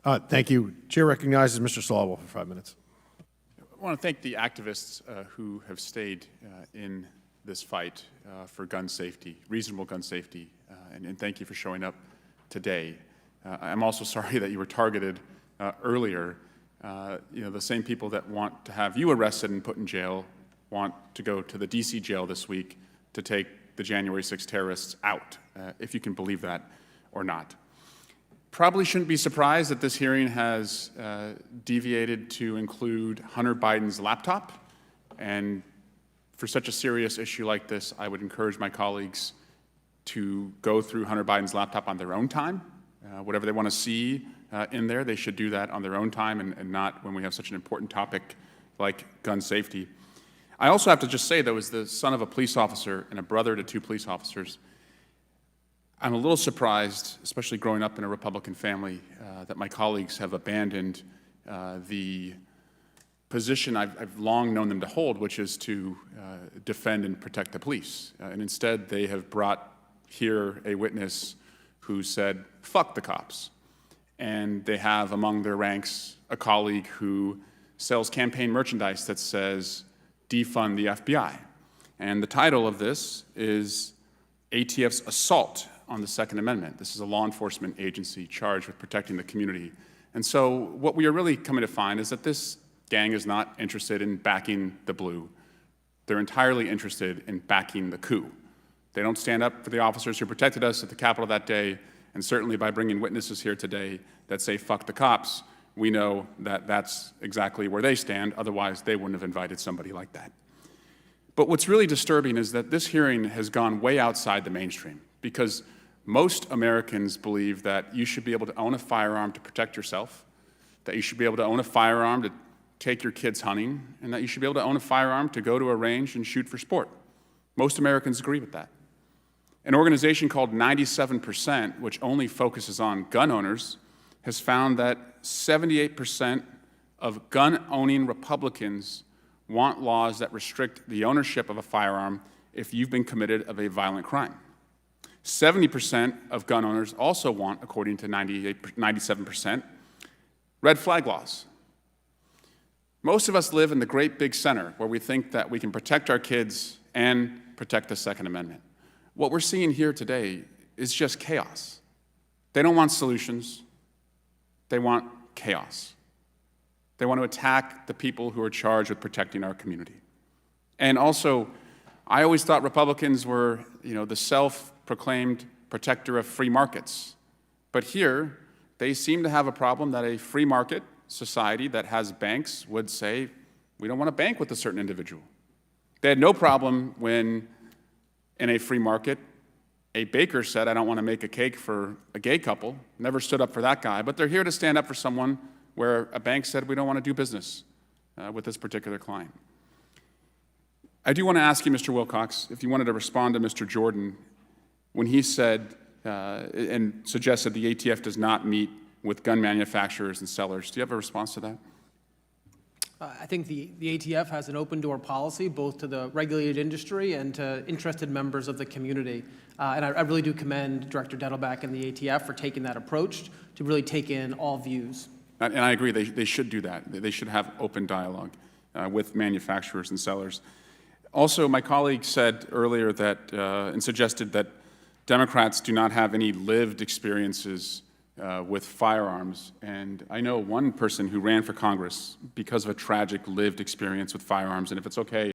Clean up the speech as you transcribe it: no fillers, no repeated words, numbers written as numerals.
Thank you. Chair recognizes Mr. Swalwell for 5 minutes. I want to thank the activists who have stayed in this fight for gun safety, reasonable gun safety, and thank you for showing up today. I'm also sorry that you were targeted earlier. The same people that want to have you arrested and put in jail want to go to the D.C. jail this week to take the January 6 terrorists out, if you can believe that or not. Probably shouldn't be surprised that this hearing has deviated to include Hunter Biden's laptop. And for such a serious issue like this, I would encourage my colleagues to go through Hunter Biden's laptop on their own time. Whatever they want to see in there, they should do that on their own time and not when we have such an important topic like gun safety. I also have to just say, though, as the son of a police officer and a brother to 2 police officers, I'm a little surprised, especially growing up in a Republican family, that my colleagues have abandoned the position I've long known them to hold, which is to defend and protect the police. And instead, they have brought here a witness who said, "Fuck the cops." And they have among their ranks a colleague who sells campaign merchandise that says, "Defund the FBI." And the title of this is ATF's assault on the Second Amendment. This is a law enforcement agency charged with protecting the community. And so what we are really coming to find is that this gang is not interested in backing the blue. They're entirely interested in backing the coup. They don't stand up for the officers who protected us at the Capitol that day, and certainly by bringing witnesses here today that say "fuck the cops," we know that that's exactly where they stand. Otherwise, they wouldn't have invited somebody like that. But what's really disturbing is that this hearing has gone way outside the mainstream, because most Americans believe that you should be able to own a firearm to protect yourself, that you should be able to own a firearm to take your kids hunting, and that you should be able to own a firearm to go to a range and shoot for sport. Most Americans agree with that. An organization called 97%, which only focuses on gun owners, has found that 78% of gun-owning Republicans want laws that restrict the ownership of a firearm if you've been convicted of a violent crime. 70% of gun owners also want, according to 97%, red flag laws. Most of us live in the great big center where we think that we can protect our kids and protect the Second Amendment. What we're seeing here today is just chaos. They don't want solutions. They want chaos. They want to attack the people who are charged with protecting our community. And also, I always thought Republicans were, the self-proclaimed protector of free markets. But here, they seem to have a problem that a free market society that has banks would say, we don't want to bank with a certain individual. They had no problem when, in a free market, a baker said, I don't want to make a cake for a gay couple. Never stood up for that guy. But they're here to stand up for someone where a bank said, we don't want to do business with this particular client. I do want to ask you, Mr. Wilcox, if you wanted to respond to Mr. Jordan when he said and suggested the ATF does not meet with gun manufacturers and sellers. Do you have a response to that? I think the ATF has an open door policy, both to the regulated industry and to interested members of the community. And I really do commend Director Dettelbach and the ATF for taking that approach to really take in all views. And I agree, they should do that. They should have open dialogue with manufacturers and sellers. Also, my colleague said earlier that, and suggested that Democrats do not have any lived experiences with firearms. And I know one person who ran for Congress because of a tragic lived experience with firearms, and if it's okay,